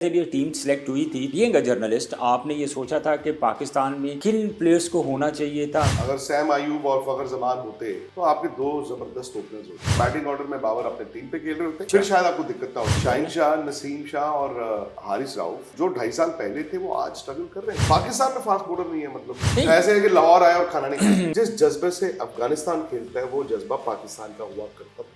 जब ये team select हुई थी, बीइंग अ जर्नलिस्ट, आपने ये सोचा था कि पाकिस्तान में किन प्लेयर्स को होना चाहिए था? अगर सैम आयूब और फखर जमान होते तो आपके दो जबरदस्त ओपनर्स होते। बैटिंग ऑर्डर में बाबर अपने टीम पे खेल रहे होते, फिर शायद आपको दिक्कत ना होती। शाहीन शाह, नसीम शाह और हारिस राउफ जो 2.5 साल पहले थे वो आज स्ट्रगल कर रहे हैं। पाकिस्तान में फास्ट बॉलर नहीं है, मतलब ऐसे है कि लाहौर आया और खाना नहीं खाया। जिस जज्बे से अफगानिस्तान खेलता है वो जज्बा पाकिस्तान का हुआ करता था।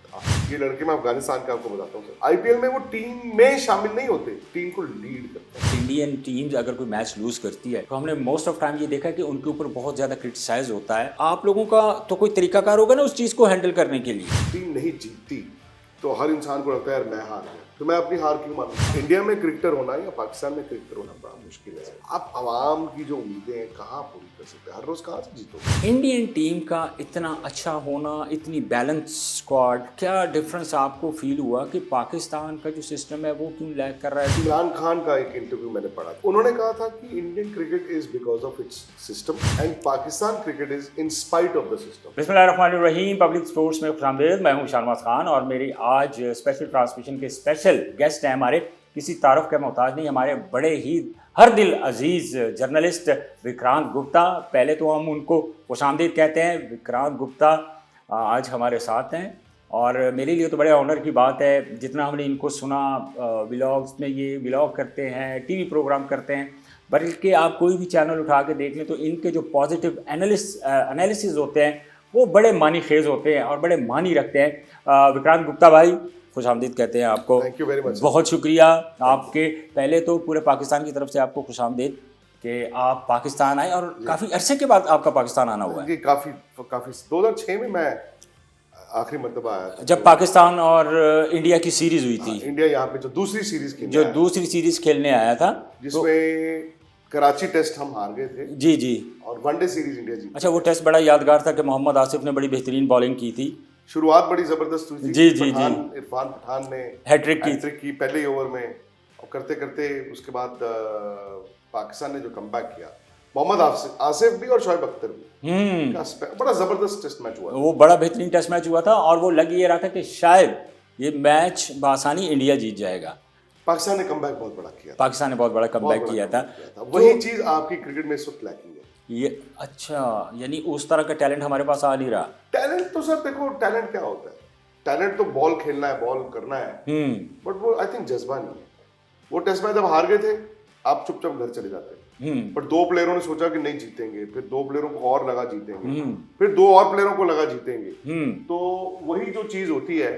ये लड़के मैं अफगानिस्तान का आपको बताता हूँ, आईपीएल में वो टीम में शामिल नहीं होते, टीम को लीड करते हैं। इंडियन टीम्स अगर कोई मैच लूज करती है तो हमने मोस्ट ऑफ टाइम ये देखा है कि उनके ऊपर बहुत ज्यादा क्रिटिसाइज होता है। आप लोगों का तो कोई तरीकाकार होगा ना उस चीज को हैंडल करने के लिए। टीम नहीं जीतती तो हर इंसान को लगता है यार मैं हार गया, तो मैं अपनी हार क्यों मानूं? इंडिया में क्रिकेटर होना या पाकिस्तान में क्रिकेटर होना बड़ा मुश्किल है। आप आवाम की जो उम्मीदें हैं कहाँ पूरी कर सकते हैं? हर रोज कहाँ से जीतोगे? इंडियन टीम का इतना अच्छा होना, इतनी बैलेंस स्क्वाड, क्या डिफरेंस आपको फील हुआ कि पाकिस्तान का जो सिस्टम है वो क्यों लैग कर रहा है? इमरान खान का एक इंटरव्यू मैंने पढ़ा था, उन्होंने कहा था कि Indian cricket is because of its system and Pakistan cricket is in spite of the system. बिस्मिल्लाहिर्रहमानिर्रहीम। पब्लिक स्पोर्ट्स में खुशामदीद। मैं हूं शानवाज खान और मेरी आज स्पेशल ट्रांसमिशन के स्पेशल गेस्ट हैं हमारे, किसी तारुफ के मोहताज नहीं, हमारे बड़े ही हर दिल अजीज़ जर्नलिस्ट विक्रांत गुप्ता। पहले तो हम उनको खुशामदीद कहते हैं। विक्रांत गुप्ता आज हमारे साथ हैं और मेरे लिए तो बड़े ऑनर की बात है। जितना हमने इनको सुना व्लॉग्स में, ये व्लॉग करते हैं, टीवी प्रोग्राम करते हैं, बल्कि आप कोई भी चैनल उठा के देख लें तो इनके जो पॉजिटिव एनालिसिस होते हैं वो बड़े मानी खेज होते हैं और बड़े मानी रखते हैं। विक्रांत गुप्ता भाई, खुशामदीद कहते हैं आपको। Thank you very much. बहुत शुक्रिया आपके। पहले तो पूरे पाकिस्तान की तरफ से आपको खुशामदीद कि आप पाकिस्तान आए और काफ़ी अरसे के बाद आपका पाकिस्तान आना हुआ है। ये काफी 2006 में मैं आखिरी मरतबा आया था, जब पाकिस्तान और इंडिया की सीरीज हुई थी। इंडिया यहाँ पे जो दूसरी सीरीज खेलने जो आया, दूसरी सीरीज खेलने आया था, जिसमें कराची टेस्ट हम हार गए थे जी जी। और वनडे सीरीज इंडिया जीती। अच्छा, वो टेस्ट बड़ा यादगार था कि मोहम्मद आसिफ ने बड़ी बेहतरीन बॉलिंग की थी। शुरुआत बड़ी जबरदस्त हुई थी। जी जी जी। इरफान पठान ने हैट्रिक की पहले ही ओवर में, और करते करते उसके बाद पाकिस्तान ने जो कमबैक किया, मोहम्मद आसिफ भी और शोएब अख्तर भी का बड़ा जबरदस्त टेस्ट मैच हुआ। वो बड़ा बेहतरीन टेस्ट मैच हुआ था और वो लग ये रहा था कि शायद ये मैच बासानी इंडिया जीत जाएगा। पाकिस्तान ने कमबैक बहुत बड़ा किया, पाकिस्तान ने बहुत बड़ा कमबैक किया था। वही चीज आपकी क्रिकेट में इस वक्त लैकिंग है। ये अच्छा, यानी उस तरह का टैलेंट हमारे पास आ नहीं रहा। टैलेंट तो सर देखो, टैलेंट क्या होता है? टैलेंट तो बॉल खेलना है, बॉल करना है, बट वो आई थिंक जज्बा नहीं है। वो टेस्ट मैच जब हार गए थे, आप चुपचाप घर चले जाते, पर 2 प्लेयरों ने सोचा कि नहीं जीतेंगे, फिर 2 प्लेयरों को और लगा जीतेंगे, फिर 2 और प्लेयरों को लगा जीतेंगे, तो वही जो चीज होती है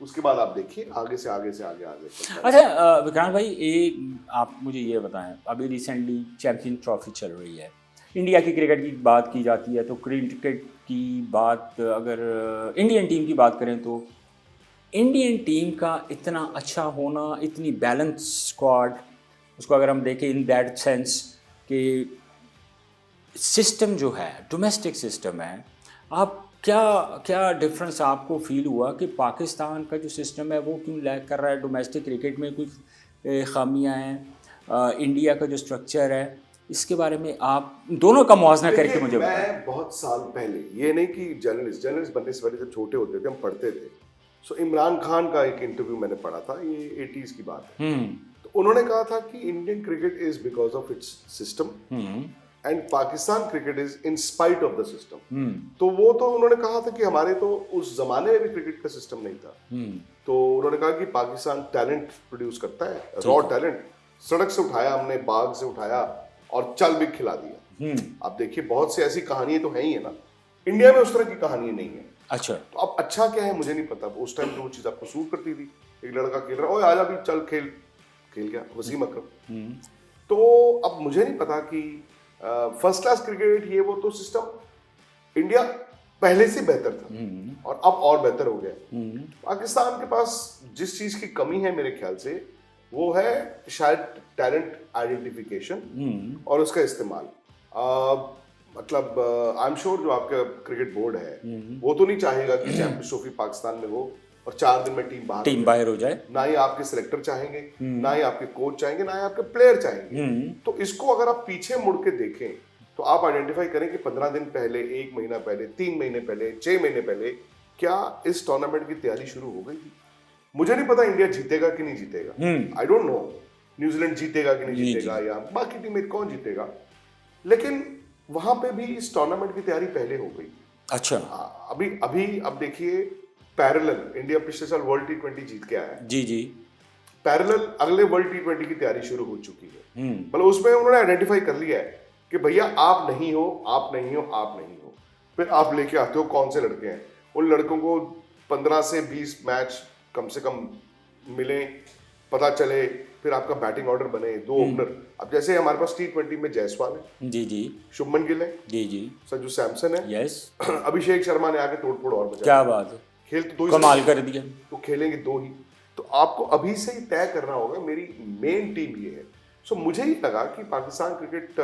उसके बाद आप देखिए आगे से आगे से आगे आगे। अच्छा विक्रांत भाई, एक आप मुझे ये बताएं, अभी रिसेंटली चैंपियन ट्रॉफी चल रही है, इंडिया की क्रिकेट की बात की जाती है तो क्रिकेट की बात, अगर इंडियन टीम की बात करें तो इंडियन टीम का इतना अच्छा होना, इतनी बैलेंस स्क्वाड, उसको अगर हम देखें इन दैट सेंस कि सिस्टम जो है डोमेस्टिक सिस्टम है, आप क्या डिफरेंस आपको फील हुआ कि पाकिस्तान का जो सिस्टम है वो क्यों लैग कर रहा है? डोमेस्टिक क्रिकेट में कुछ खामियां हैं, इंडिया का जो स्ट्रक्चर है, इसके बारे में आप दोनों का मुआवजा करके मुझे बताएं। मैं बहुत साल पहले, ये नहीं कि जर्नलिस्ट बनने से पहले जब छोटे होते थे हम पढ़ते थे, सो इमरान खान का एक इंटरव्यू मैंने पढ़ा था, ये 80s की बात है। तो उन्होंने कहा था कि Indian cricket is because of its system and Pakistan cricket is in spite of the system. तो वो तो उन्होंने कहा था कि हमारे तो उस जमाने में भी क्रिकेट का सिस्टम नहीं था। तो उन्होंने कहा कि पाकिस्तान टैलेंट प्रोड्यूस करता है, रॉ टैलेंट, सड़क से उठाया हमने, बाग से उठाया और चल भी खिला दिया। आप देखिए बहुत सी ऐसी कहानियां तो है ही है ना, इंडिया में उस तरह की कहानी नहीं है। अच्छा, तो अब अच्छा क्या है मुझे नहीं पता, उस टाइम तो वो चीज आपको सूट करती थी। एक लड़का खेल रहा है, ओए आजा भी, चल खेल गया वसीम अकरम। तो अब मुझे नहीं पता कि फर्स्ट क्लास क्रिकेट ये वो, तो सिस्टम इंडिया पहले से बेहतर था और अब और बेहतर हो गया। पाकिस्तान के पास जिस चीज की कमी है मेरे ख्याल से वो है शायद टैलेंट आइडेंटिफिकेशन और उसका इस्तेमाल। मतलब आई एम श्योर जो आपका क्रिकेट बोर्ड है वो तो नहीं चाहेगा कि चैंपियंस ट्रॉफी पाकिस्तान में हो और 4 दिन में टीम बाहर हो जाए। ना ही आपके सिलेक्टर चाहेंगे, ना ही आपके कोच चाहेंगे, ना ही आपके प्लेयर चाहेंगे। तो इसको अगर आप पीछे मुड़ के देखें तो आप आइडेंटिफाई करें कि 15 दिन पहले, 1 महीना पहले, 3 महीने पहले, 6 महीने पहले क्या इस टूर्नामेंट की तैयारी शुरू हो गई थी? मुझे नहीं पता इंडिया जीतेगा कि नहीं जीतेगा, आई डोंट नो, न्यूजीलैंड जीतेगा कि नहीं जीतेगा या बाकी टीम में कौन जीतेगा, लेकिन वहां पे भी इस टूर्नामेंट की तैयारी पहले हो गई। अच्छा। अब देखिए, पैरेलल इंडिया पिछले साल वर्ल्ड T20 जीत के आया है। जी जी। पैरेलल अगले वर्ल्ड T20 की तैयारी शुरू हो चुकी है। मतलब उसमें उन्होंने आइडेंटिफाई कर लिया है कि भैया आप नहीं हो, आप नहीं हो, आप नहीं हो, फिर आप लेके आते हो कौन से लड़के हैं। उन लड़कों को 15 से 20 मैच कम से कम मिले, पता चले, फिर आपका बैटिंग ऑर्डर बने, 2 ओपनर। अब जैसे हमारे पास T20 में जायसवाल है, जी जी, शुभमन गिल है, जी जी, संजू सैमसन है, यस, अभिषेक शर्मा ने आके तोड़फोड़ और बचा। क्या बात है, खेल तो 2 ही कमाल कर दिया। तो खेलेंगे 2 ही, तो आपको अभी से ही तय करना होगा मेरी मेन टीम ये है। सो मुझे ही लगा कि पाकिस्तान क्रिकेट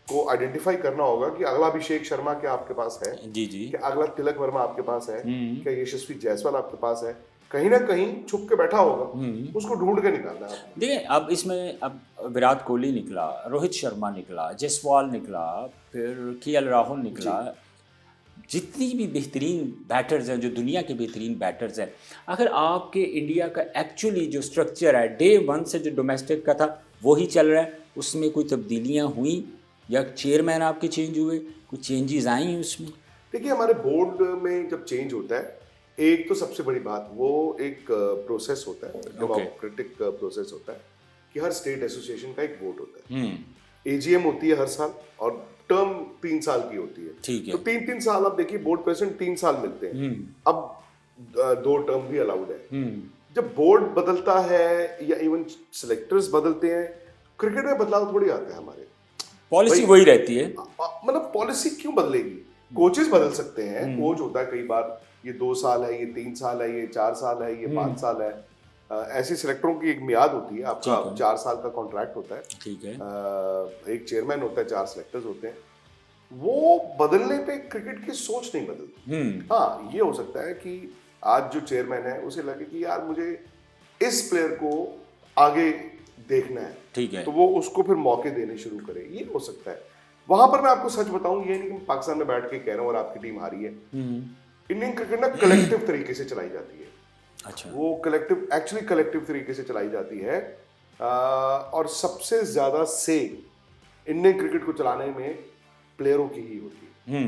को आइडेंटिफाई करना होगा कि अगला अभिषेक शर्मा क्या आपके पास है, जी जी, कि अगला तिलक वर्मा आपके पास है, क्या यशस्वी जायसवाल आपके पास है, कहीं ना कहीं छुप के बैठा होगा, उसको ढूंढ के निकालना है। देखिए अब इसमें अब विराट कोहली निकला, रोहित शर्मा निकला, जायसवाल निकला, फिर केएल राहुल निकला, जितनी भी बेहतरीन बैटर्स हैं, जो दुनिया के बेहतरीन बैटर्स हैं, अगर आपके इंडिया का एक्चुअली जो स्ट्रक्चर है डे 1 से जो डोमेस्टिक का था वही चल रहा है, उसमें कोई तब्दीलियां हुई या चेयरमैन आपके चेंज हुए, कुछ चेंजेस आई हैं उसमें? देखिए, हमारे बोर्ड में जब चेंज होता है, एक तो सबसे बड़ी बात वो एक प्रोसेस होता है, डेमोक्रेटिक प्रोसेस होता है कि हर स्टेट एसोसिएशन का एक वोट होता है। एजीएम होती है हर साल और टर्म 3 साल की होती है। ठीक है। तो 3-3 साल, आप देखिए बोर्ड प्रेसिडेंट 3 साल मिलते हैं। अब 2 टर्म भी अलाउड है। जब बोर्ड बदलता है या इवन सिलेक्टर्स बदलते हैं, क्रिकेट में बदलाव थोड़ी आता है। हमारे पॉलिसी वही रहती है। मतलब पॉलिसी क्यों बदलेगी? कोचेस बदल सकते हैं, कोच होता है कई बार, ये 2 साल है, ये 3 साल है, ये 4 साल है, ये 5 साल है। ऐसे सिलेक्टरों की एक मियाद होती है, आपका 4 साल का कॉन्ट्रैक्ट होता है। ठीक है। एक चेयरमैन होता है, 4 सिलेक्टर्स होते हैं। वो बदलने पे क्रिकेट की सोच नहीं बदलती। हाँ, ये हो सकता है कि आज जो चेयरमैन है उसे लगे कि यार मुझे इस प्लेयर को आगे देखना है, ठीक है, तो वो उसको फिर मौके देने शुरू करे, ये हो सकता है। वहां पर मैं आपको सच बताऊं, ये नहीं कि मैं पाकिस्तान में बैठ के कह रहा हूं और आपकी टीम हारी है। इंडियन क्रिकेट ना कलेक्टिव तरीके से चलाई जाती है। अच्छा। वो एक्चुअली कलेक्टिव तरीके से चलाई जाती है। और सबसे ज्यादा से इंडियन क्रिकेट को चलाने में प्लेयरों की ही होती है।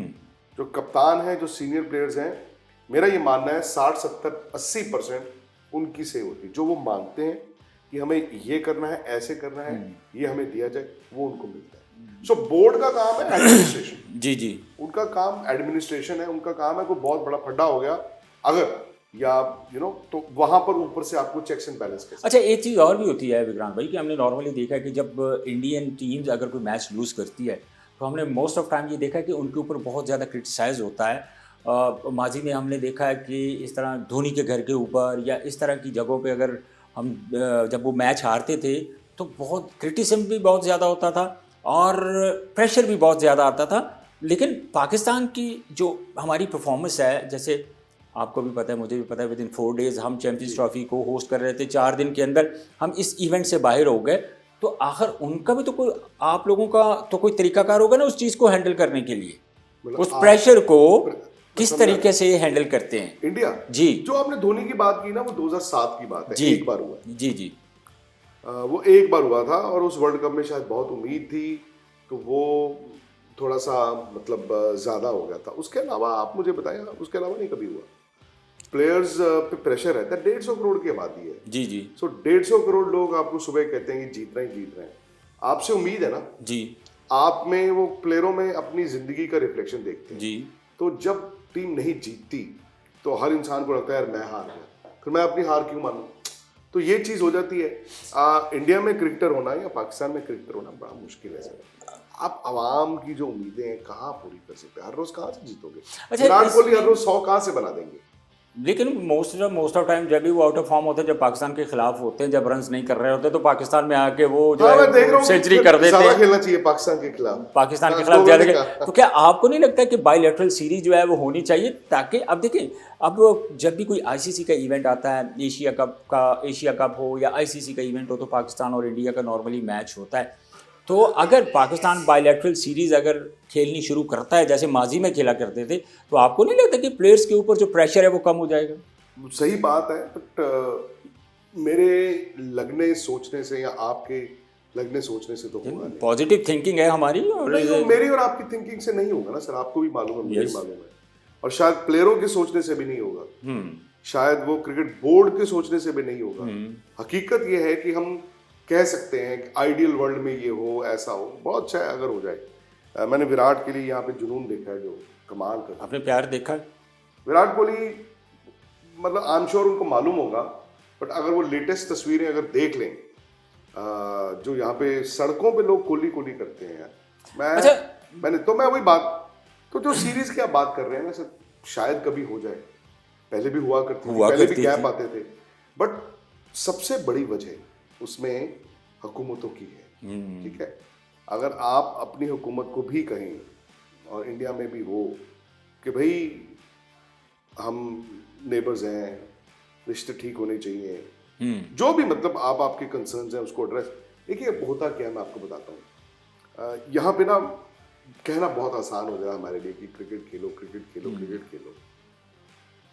जो कप्तान है, जो सीनियर प्लेयर्स हैं, मेरा ये मानना है 60, 70, 80% उनकी से होती है। जो वो मांगते हैं कि हमें ये करना है, ऐसे करना है, ये हमें दिया जाए, वो उनको मिलता है। सो बोर्ड का काम है एडमिनिस्ट्रेशन। जी जी, उनका काम एडमिनिस्ट्रेशन है, उनका काम है। कोई बहुत बड़ा फड्डा हो गया अगर, या तो वहां पर ऊपर से आपको चेक्स एंड बैलेंस कैसे। अच्छा, एक चीज़ और भी होती है विक्रांत भाई, कि हमने नॉर्मली देखा है कि जब इंडियन टीम्स अगर कोई मैच लूज़ करती है तो हमने मोस्ट ऑफ टाइम ये देखा है कि उनके ऊपर बहुत ज़्यादा क्रिटिसाइज होता है। माजी में हमने देखा है कि इस तरह धोनी के घर के ऊपर या इस तरह की जगहों पे अगर हम जब वो मैच हारते थे तो बहुत क्रिटिसिज्म भी बहुत ज़्यादा होता था और प्रेशर भी बहुत ज़्यादा आता था। लेकिन पाकिस्तान की जो हमारी परफॉर्मेंस है, जैसे आपको भी पता है, मुझे भी पता है, विदिन 4 डेज़ हम चैंपियंस ट्रॉफी को होस्ट कर रहे थे, 4 दिन के अंदर हम इस इवेंट से बाहर हो गए। तो आखिर उनका भी तो कोई, आप लोगों का तो कोई तरीकाकार होगा ना उस चीज़ को हैंडल करने के लिए, उस प्रेशर को किस तरीके से हैंडल करते हैं इंडिया? जी, जो आपने धोनी की बात की ना, वो 2007 की बात है। जी, एक बार हुआ। जी जी, वो एक बार हुआ था और उस वर्ल्ड कप में शायद बहुत उम्मीद थी, तो वो थोड़ा सा मतलब ज्यादा हो गया था। उसके अलावा आप मुझे बताया, उसके अलावा नहीं कभी हुआ। प्लेयर्स पे प्रेशर रहता है। 150 करोड़ की आबादी है। जी जी, सो 150 करोड़ लोग आपको सुबह कहते हैं कि जीत रहे हैं। आपसे उम्मीद है ना जी, आप में, वो प्लेयरों में अपनी जिंदगी का रिफ्लेक्शन देखते हैं जी। तो जब टीम नहीं जीतती तो हर इंसान को लगता है यार मैं हार गया, फिर मैं अपनी हार क्यों मानूं। तो ये चीज हो जाती है। इंडिया में क्रिकेटर होना या पाकिस्तान में क्रिकेटर होना बड़ा मुश्किल है। आप आवाम की जो उम्मीदें हैं कहाँ पूरी कर सकते हैं? हर रोज कहाँ से जीतोगे? विराट कोहली हर रोज 100 कहाँ से बना देंगे? लेकिन मोस्ट ऑफ टाइम जब भी वो आउट ऑफ फॉर्म होते हैं, जब पाकिस्तान के खिलाफ होते हैं, जब रन्स नहीं कर रहे होते, तो पाकिस्तान में आके वो जो है सेंचुरी कर देते हैं। खेलना चाहिए पाकिस्तान के खिलाफ, ज्यादा। तो क्या आपको नहीं लगता कि बायलैटरल सीरीज जो है वो होनी चाहिए, ताकि अब देखिए, अब जब भी कोई आईसीसी का इवेंट आता है, एशिया कप हो या आईसीसी का इवेंट हो, तो पाकिस्तान और इंडिया का नॉर्मली मैच होता है। तो अगर पाकिस्तान बायलैटरल सीरीज अगर खेलनी शुरू करता है जैसे माजी में खेला करते थे, तो आपको नहीं लगता कि प्लेयर्स के ऊपर जो प्रेशर है वो कम हो जाएगा? सही बात है, बट मेरे लगने सोचने से या आपके लगने सोचने से तो होगा नहीं। पॉजिटिव थिंकिंग है हमारी और नहीं, वो मेरी और आपकी थिंकिंग से नहीं होगा ना सर, आपको भी मालूम है, मुझे भी मालूम है, और शायद प्लेयरों के सोचने से भी नहीं होगा, शायद वो क्रिकेट बोर्ड के सोचने से भी नहीं होगा। हकीकत ये है कि हम कह सकते हैं कि आइडियल वर्ल्ड में ये हो, ऐसा हो, बहुत अच्छा है अगर हो जाए। मैंने विराट के लिए यहाँ पे जुनून देखा है, जो कमाल कर, आपने प्यार देखा। विराट कोहली मतलब आई एम श्योर उनको मालूम होगा, बट अगर वो लेटेस्ट तस्वीरें अगर देख लें, जो यहाँ पे सड़कों पे लोग कोहली कोहली करते हैं, मैं वही बात, तो जो सीरीज की आप बात कर रहे हैं ना सर, शायद कभी हो जाए, पहले भी हुआ करती थी, पहले भी गैप आते थे, बट सबसे बड़ी वजह उसमें हुकूमतों की है। ठीक है, अगर आप अपनी हुकूमत को भी कहें, और इंडिया में भी हो, कि भाई हम नेबर्स हैं, रिश्ते ठीक होने चाहिए, जो भी मतलब आपके कंसर्न्स हैं उसको एड्रेस। देखिए होता क्या है, मैं आपको बताता हूँ, यहाँ पे ना कहना बहुत आसान हो गया हमारे लिए कि क्रिकेट खेलो, क्रिकेट खेलो, क्रिकेट खेलो।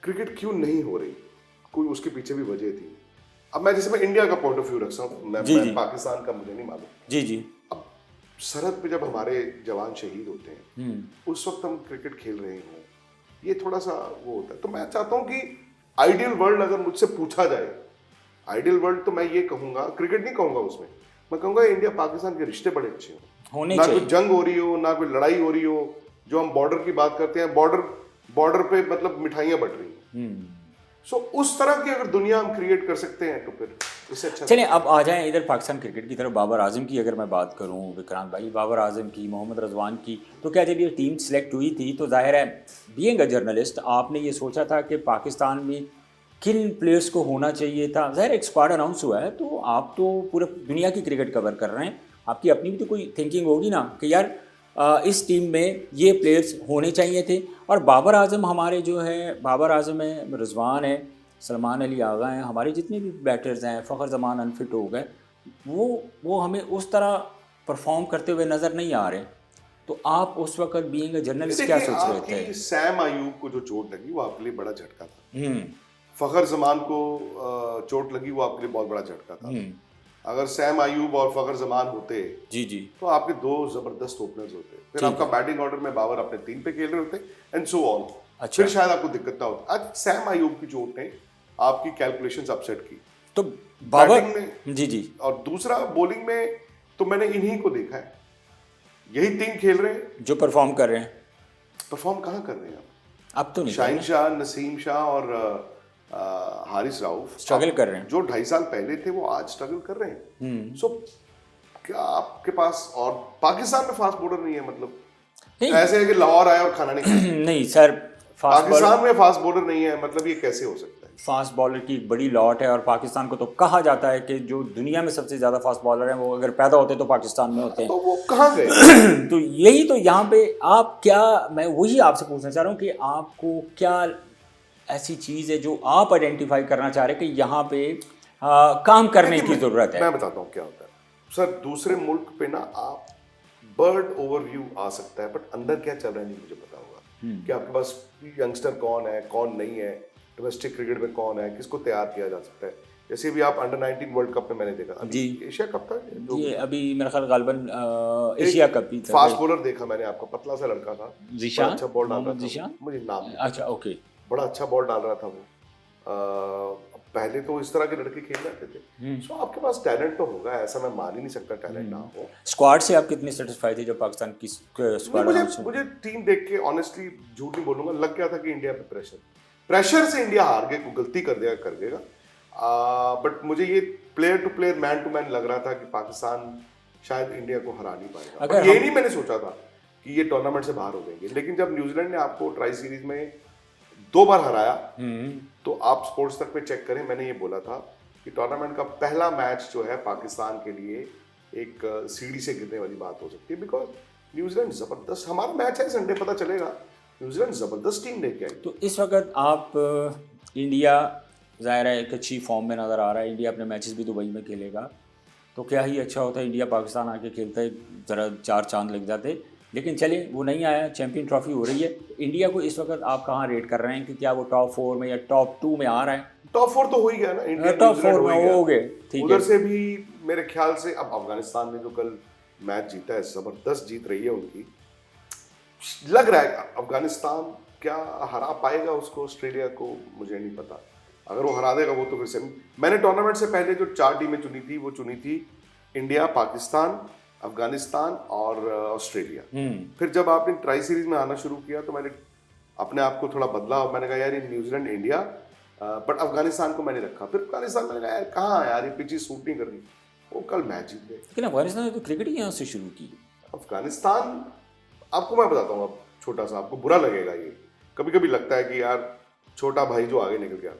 क्रिकेट क्यों नहीं हो रही, कोई उसके पीछे भी वजह थी। अब मैं इंडिया का पॉइंट ऑफ व्यू रखता हूँ, मैं पाकिस्तान का मुझे नहीं मालूम। जी। अब सरहद पे जब हमारे जवान शहीद होते हैं, उस वक्त हम क्रिकेट खेल रहे हों, ये थोड़ा सा वो होता है। तो मैं चाहता हूँ कि आइडियल वर्ल्ड अगर मुझसे पूछा जाए, आइडियल वर्ल्ड, तो मैं ये कहूँगा, क्रिकेट नहीं कहूँगा उसमें, मैं कहूँगा इंडिया पाकिस्तान के रिश्ते बड़े अच्छे होने चाहिए, ना कोई जंग हो रही हो, ना कोई लड़ाई हो रही हो। जो हम बॉर्डर की बात करते हैं, बॉर्डर पे मतलब मिठाइयाँ बट रही हैं। सो उस तरह की अगर दुनिया हम क्रिएट कर सकते हैं तो फिर इससे अच्छा। चलिए अब आ जाएं इधर पाकिस्तान क्रिकेट की तरफ। बाबर आजम की अगर मैं बात करूं, विक्रांत भाई, बाबर आजम की, मोहम्मद रजवान की, तो क्या जब ये टीम सेलेक्ट हुई थी तो जाहिर है बीइंग अ जर्नलिस्ट आपने ये सोचा था कि पाकिस्तान में किन प्लेयर्स को होना चाहिए था। जाहिर एक स्क्वाड अनाउंस हुआ है तो आप तो पूरे दुनिया की क्रिकेट कवर कर रहे हैं, आपकी अपनी भी तो कोई थिंकिंग होगी ना कि यार इस टीम में ये प्लेयर्स होने चाहिए थे। और बाबर आजम हमारे जो है, बाबर आजम है, रिजवान है, सलमान अली आगा हैं, हमारे जितने भी बैटर्स हैं, फ़खर जमान अनफिट हो गए, वो हमें उस तरह परफॉर्म करते हुए नज़र नहीं आ रहे। तो आप उस वक्त बीइंग अ जर्नलिस्ट क्या सोच रहे थे? सैम आयूब को जो चोट लगी वो आपके लिए बड़ा झटका था। फ़खर जमान को चोट लगी वो आपके लिए बहुत बड़ा झटका था। अगर सैम आयूब और फ़खर जमान होते जी तो आपके दो जबरदस्त ओपनर्स होते, फिर आपका बैटिंग ऑर्डर में बाबर अपने 3 पे खेल रहे होते, एंड सो ऑन। अच्छा। फिर शायद आपको दिक्कत ना होती। आज सैम आयूब की चोट ने आपकी कैलकुलेशंस अपसेट की। तो बाबर में जी। और दूसरा बॉलिंग में तो मैंने इन्हीं को देखा है, यही 3 खेल रहे हैं जो परफॉर्म कर रहे हैं। परफॉर्म कहाँ कर रहे हैं अब तो नहीं, शाहीन शाह, नसीम शाह और हारिस राउफ स्ट्रगल कर रहे हैं। जो 2.5 साल पहले थे वो आज स्ट्रगल कर रहे हैं। सो क्या आपके पास, और पाकिस्तान में फास्ट बॉलर नहीं है, मतलब ऐसे है कि लाहौर आए और खाना नहीं खाया। नहीं सर, पाकिस्तान में फास्ट बॉलर नहीं है, मतलब ये कैसे हो सकता है? फास्ट बॉलर की एक बड़ी लॉट है, और पाकिस्तान को तो कहा जाता है कि जो दुनिया में सबसे ज़्यादा फास्ट बॉलर हैं वो अगर पैदा होते तो पाकिस्तान में होते हैं। तो वो कहाँ गए? तो यही तो यहाँ पे आप क्या, मैं वही आपसे पूछना चाह रहा हूँ कि आपको क्या ऐसी चीज़ है जो आप आइडेंटिफाई करना चाह रहे हैं कि यहाँ पे काम करने की ज़रूरत है? मैं बताता हूँ क्या होता है सर, दूसरे मुल्क पे ना आप बर्ड ओवरव्यू आ सकता है, बट अंदर क्या चल रहा है नहीं मुझे पता होगा कि आपके पास यंगस्टर कौन है, कौन नहीं है, डोमेस्टिक क्रिकेट में कौन है, किसको तैयार किया जा सकता है। जैसे भी आप अंडर 19 वर्ल्ड कप में मैंने देखा, जी एशिया कप था जी, अभी मेरा ख्याल गालिबन एशिया कप ही था। फास्ट बॉलर देखा मैंने, आपका पतला सा लड़का था, जीशान, अच्छा बॉल डाल रहा था, मुझे नाम, अच्छा ओके, बड़ा अच्छा बॉल डाल रहा था वो। पहले तो इस तरह के लड़के खेल रहे थे। सो आपके पास टैलेंट तो होगा, ऐसा मैं मान ही नहीं सकता टैलेंट ना हो। स्क्वाड से आप कितने सेटिस्फाइड थे जब पाकिस्तान की स्क्वाड? मुझे टीम देख के ऑनेस्टली झूठ नहीं बोलूंगा, लग गया था कि इंडिया पे प्रेशर से इंडिया हार गए, कोई गलती कर देगा। बट मुझे ये player to player, man to man लग रहा था कि पाकिस्तान शायद इंडिया को हरा नहीं पाएगा। अगर ये नहीं मैंने सोचा था कि ये टूर्नामेंट से बाहर हो जाएंगे, लेकिन जब न्यूजीलैंड ने आपको ट्राई सीरीज में 2 बार हराया, तो आप स्पोर्ट्स तक पे चेक करें, मैंने ये बोला था कि टूर्नामेंट का पहला मैच जो है पाकिस्तान के लिए एक सीढ़ी से गिरने वाली बात हो सकती है, बिकॉज न्यूजीलैंड जबरदस्त, हमारा मैच है संडे, पता चलेगा, न्यूजीलैंड जबरदस्त टीम लेके आई। तो इस वक्त आप इंडिया ज़ाहिर है एक अच्छी फॉर्म में नज़र आ रहा है, इंडिया अपने मैचेस भी दुबई में खेलेगा, तो क्या ही अच्छा होता है इंडिया पाकिस्तान आके खेलता है, ज़रा 4 चांद लग जाते। लेकिन चलिए वो नहीं आया, चैंपियन ट्रॉफी हो रही है। इंडिया को इस वक्त आप कहाँ रेट कर रहे हैं कि क्या वो टॉप 4 में या टॉप 2 में आ रहा है? टॉप 4 तो हो ही गया ना, इंडिया टॉप न्यूजीलैंड 4 हो में ही गया। हो गए, ठीक है। उधर से भी मेरे ख्याल से अब अफगानिस्तान ने जो कल मैच जीता है, जबरदस्त जीत रही है उनकी। लग रहा है अफगानिस्तान क्या हरा पाएगा उसको, ऑस्ट्रेलिया को, मुझे नहीं पता। अगर वो हरा देगा वो तो फिर से, मैंने टूर्नामेंट से पहले जो 4 टीमें चुनी थी वो चुनी थी इंडिया, पाकिस्तान, अफगानिस्तान और ऑस्ट्रेलिया। फिर जब आपने ट्राई सीरीज में आना शुरू किया तो मैंने अपने आप को थोड़ा बदला और मैंने कहा यार ये न्यूजीलैंड, इंडिया, बट अफगानिस्तान को मैंने रखा। फिर अफगानिस्तान मैंने कहा यार कहाँ यार ये पिची सूट नहीं कर रही, वो कल मैच जीत गए। लेकिन अफगानिस्तान ने तो क्रिकेट ही यहाँ से शुरू की। अफगानिस्तान, आपको मैं बताता हूँ, अब छोटा सा आपको बुरा लगेगा, ये कभी कभी लगता है कि यार छोटा भाई जो आगे निकल गया।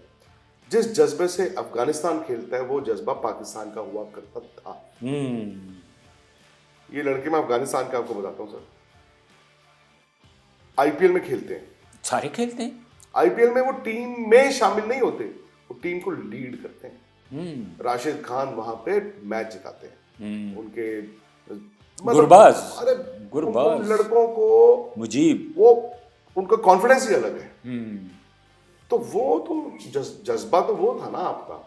जिस जज्बे से अफगानिस्तान खेलता है वो जज्बा पाकिस्तान का हुआ करता था। ये लड़के, मैं अफगानिस्तान का आपको बताता हूँ सर, आईपीएल में खेलते हैं, सारे खेलते हैं आईपीएल में, वो टीम में शामिल नहीं होते, वो टीम को लीड करते हैं। राशिद खान वहां पे मैच जिताते हैं उनके, गुरबाज, अरे गुरबाज लड़कों को, मुजीब, वो उनका कॉन्फिडेंस ही अलग है। तो वो तो जज्बा तो वो था ना आपका,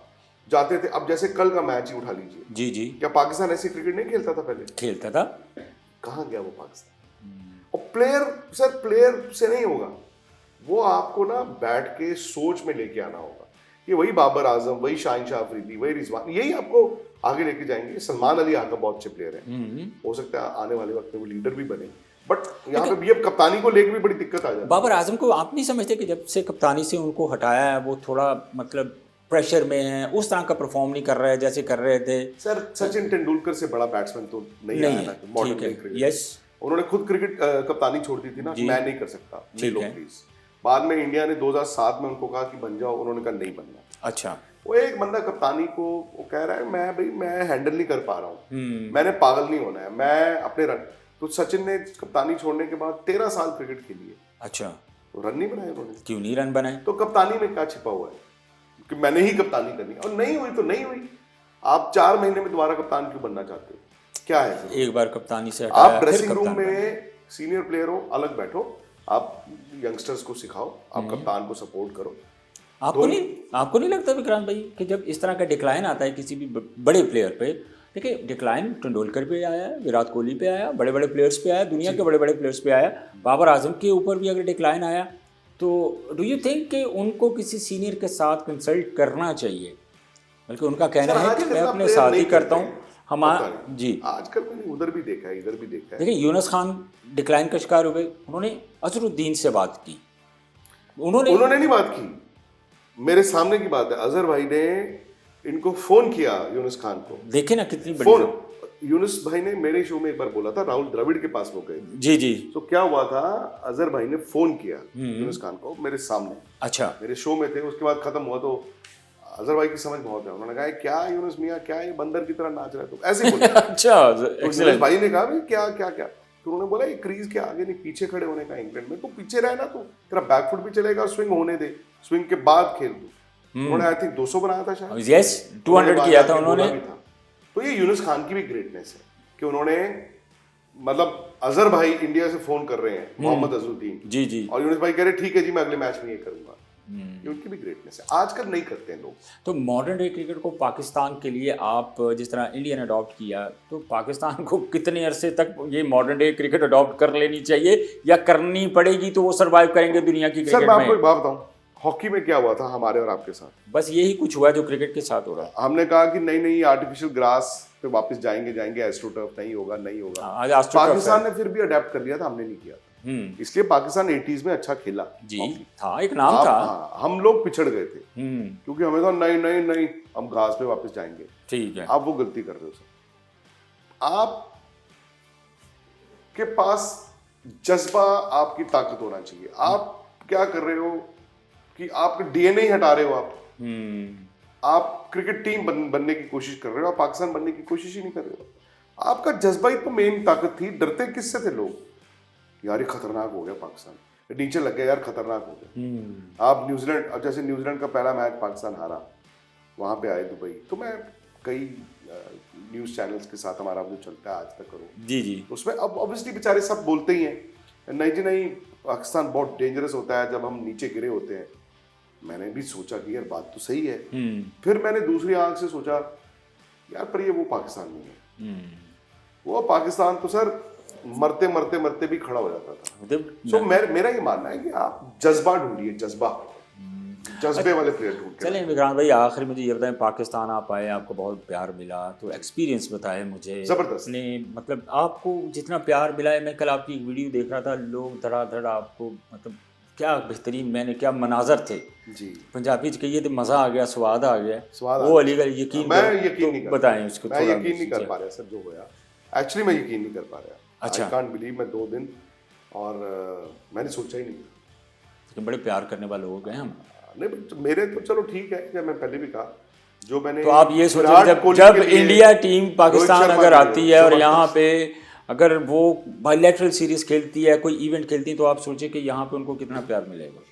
जाते थे। अब जैसे कल का मैच ही उठा लीजिए, जी जी, क्या पाकिस्तान ऐसी क्रिकेट नहीं खेलता था पहले? खेलता था। कहाँ गया वो पाकिस्तान? और प्लेयर सर, प्लेयर से नहीं होगा, वो आपको ना बैठ के सोच में लेके आना होगा। ये वही बाबर आजम, वही शाहिन शाह अफरीदी, वही रिजवान, यही आपको आगे लेके जाएंगे। सलमान अली यहाँ का बहुत अच्छे प्लेयर है, हो सकता है आने वाले वक्त में वो लीडर भी बने, बट यहाँ पे भी अब कप्तानी को लेकर भी बड़ी दिक्कत आ जाती है। बाबर आजम को आप नहीं समझते कि जब से कप्तानी से उनको हटाया है वो थोड़ा मतलब प्रेशर में है, उस तरह का परफॉर्म नहीं कर रहा है जैसे कर रहे थे? सर सचिन तेंदुलकर से बड़ा बैट्समैन तो नहीं आया ना मॉडर्न डे क्रिकेट। यस, उन्होंने खुद क्रिकेट कप्तानी छोड़ दी थी ना, मैं नहीं कर सकता, ले लो प्लीज। बाद में इंडिया ने 2007 में उनको कहा कि बन जाओ, उन्होंने कहा नहीं बनना। अच्छा, वो एक बंदा कप्तानी को वो कह रहा है मैं हैंडल नहीं कर पा रहा हूँ, मैंने पागल नहीं होना है, मैं अपने रन। तो सचिन ने कप्तानी छोड़ने के बाद 13 साल क्रिकेट खेली है। अच्छा, तो रन नहीं बनाए उन्होंने। क्यों नहीं रन बनाए? तो कप्तानी में क्या छिपा हुआ है कि मैंने ही कप्तानी करनी, और नहीं हुई तो नहीं हुई। आप 4 महीने में दोबारा कप्तान क्यों बनना चाहते हो? क्या है? एक बार कप्तानी से हटाया, आप ड्रेसिंग रूम में सीनियर प्लेयर हो, अलग बैठो, आप यंगस्टर्स को सिखाओ, आप कप्तान को सपोर्ट करो। आपको नहीं लगता विक्रांत भाई कि जब इस तरह का डिक्लाइन आता है किसी भी बड़े प्लेयर पे, देखिए डिक्लाइन तेंदुलकर पे आया है, विराट कोहली पे आया, बड़े बड़े प्लेयर्स पे आया, दुनिया के बड़े बड़े प्लेयर्स पे आया, बाबर आजम के ऊपर भी अगर डिक्लाइन आया तो डू यू थिंक कि उनको किसी सीनियर के साथ कंसल्ट करना चाहिए? बल्कि उनका कहना है कि मैं अपने साथ ही करता हूँ हमारा। जी, आजकल मैंने उधर भी देखा है, इधर भी देखा है। देखिए यूनुस खान डिक्लाइन का शिकार हुए, उन्होंने अजहरुद्दीन से बात की, उन्होंने नहीं बात की, मेरे सामने की बात है। अजहर भाई ने इनको फोन किया यूनुस खान को, देखे ना कितनी फोन। यूनुस भाई ने मेरे शो में एक बार बोला था, राहुल द्रविड़ के पास वो गए। जी जी, तो क्या हुआ था, अजहर भाई ने फोन किया यूनुस खान को मेरे सामने, अच्छा, मेरे शो में थे। उसके बाद खत्म हुआ तो अजहर भाई की समझ बहुत है, उन्होंने कहा क्या यूनुस मियां, क्या ये बंदर की तरह नाच रहा है, तो ऐसे बोला। अच्छा, तो यूनुस भाई ने कहा भाई क्या क्या क्या, तो उन्होंने बोला ये क्रीज के आगे नहीं पीछे खड़े होने का, इंग्लैंड में तो पीछे रहे ना, तो तेरा बैकफुट भी चलेगा, स्विंग होने दे, स्विंग के बाद खेल दो। उन्होंने आई थिंक 200 बनाया था शायद, यस 200 किया था उन्होंने। तो ये यूनुस खान की भी ग्रेटनेस है कि उन्होंने, मतलब अजहर भाई इंडिया से फोन कर रहे हैं, मोहम्मद अजहरुद्दीन जी जी, और यूनुस भाई कह रहे ठीक है जी मैं अगले मैच में ये करूंगा। ये उनकी भी ग्रेटनेस है, आजकल नहीं करते हैं लोग। तो मॉडर्न डे क्रिकेट को पाकिस्तान के लिए आप जिस तरह इंडिया ने अडॉप्ट किया, तो पाकिस्तान को कितने अरसे तक ये मॉडर्न डे क्रिकेट अडॉप्ट कर लेनी चाहिए या करनी पड़ेगी तो वो सर्वाइव करेंगे दुनिया की क्रिकेट में? सर मैं आपको एक बात बताऊं, हॉकी में क्या हुआ था हमारे और आपके साथ, बस यही कुछ हुआ जो क्रिकेट के साथ हो रहा है। हमने कहा कि नहीं आर्टिफिशियल ग्रास पे वापस जाएंगे, एस्ट्रोटर्फ नहीं होगा। आज पाकिस्तान ने फिर भी अडेप्ट कर लिया था, हमने नहीं किया था। इसलिए पाकिस्तान 80s में अच्छा खेला जी, था एक नाम था। हम लोग पिछड़ गए थे क्योंकि हमें तो नहीं हम घास पे वापस जाएंगे। ठीक है, आप वो गलती कर रहे हो सर। आप के पास जज्बा, आपकी ताकत होना चाहिए। आप क्या कर रहे हो कि आप डीएनए ही हटा रहे हो। आप क्रिकेट टीम बनने की कोशिश कर रहे हो, आप पाकिस्तान बनने की कोशिश ही नहीं कर रहे हो। आपका जज्बा ही तो मेन ताकत थी। डरते किससे थे लोग, यार ये खतरनाक हो गया पाकिस्तान, नीचे लग गया यार, खतरनाक हो गया। आप न्यूजीलैंड, जैसे न्यूजीलैंड का पहला मैच पाकिस्तान हारा, वहां पे आए दुबई, तो मैं कई न्यूज़ चैनल्स के साथ हमारा जो चलता है आज तक करो, जी जी, उसमें अब ऑब्वियसली बेचारे सब बोलते ही हैं नहीं जी नहीं, पाकिस्तान बहुत डेंजरस होता है जब हम नीचे गिरे होते हैं। मैंने भी सोचा कि यार बात तो सही है। फिर मैंने दूसरी आंख से सोचा यार पर ये वो पाकिस्तान नहीं है। वो पाकिस्तान तो सर मरते मरते मरते भी खड़ा हो जाता था। सो मेरा ये मानना है कि आप जज्बा ढूंढिए, जज्बे वाले प्लेयर ढूंढिए। चलें विक्रांत भाई, आखिर मुझे ये बताएं, पाकिस्तान आप आए, आपको बहुत प्यार मिला, तो एक्सपीरियंस बताएं मुझे जबरदस्त। अपने, मतलब आपको जितना प्यार मिला है, मैं कल आपकी एक वीडियो देख रहा था, लोग धड़ाधड़ आपको, मतलब क्या बेहतरीन, मैंने क्या मनाजर थे जी, पंजाबी कहिए तो मज़ा आ गया, स्वाद आ गया, स्वाद वो अलीगढ़ यकीन मैं करो, यकीन नहीं तो कर बताएं उसको मैं थोड़ा। यकीन नहीं कर पा रहा सर जो होया। एक्चुअली मैं यकीन नहीं कर पा रहा। अच्छा। आई कांट बिलीव, मैं 2 दिन और मैंने सोचा ही नहीं। लेकिन बड़े प्यार करने वाले लोग हैं हम। नहीं but मेरे तो चलो ठीक है, जब मैं पहले भी कहा जो मैंने, तो आप ये सोचो, विराट जब कोहली जब के लिए, इंडिया टीम पाकिस्तान रोहित शर्मा अगर के लिए, आती है और यहाँ जबरदस्त। पे अगर वो बायलैटरल सीरीज खेलती है, कोई इवेंट खेलती है, तो आप सोचिए कि यहाँ पे उनको कितना प्यार मिलेगा।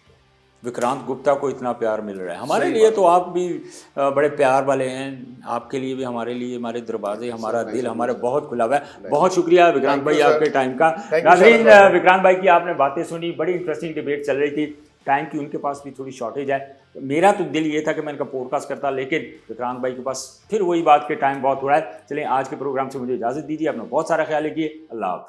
विक्रांत गुप्ता को इतना प्यार मिल रहा है, हमारे सही लिए बात तो आप भी बड़े प्यार वाले हैं, आपके लिए भी, हमारे लिए, हमारे दरवाजे, हमारा दिल हमारे बहुत खुला हुआ है। बहुत शुक्रिया विक्रांत Thank you, भाई sir. आपके टाइम का। Thank you, नाज़रीन, sir. विक्रांत भाई की आपने बातें सुनी, बड़ी इंटरेस्टिंग डिबेट चल रही थी, टाइम की उनके पास भी थोड़ी शॉर्टेज है। मेरा तो दिल ये था कि मैं इनका पॉडकास्ट करता, लेकिन विक्रांत भाई के पास फिर वही बात के टाइम बहुत हो रहा है। चलिए आज के प्रोग्राम से मुझे इजाज़त दीजिए, अपना बहुत सारा ख्याल रखिए, अल्लाह हाफ़िज़।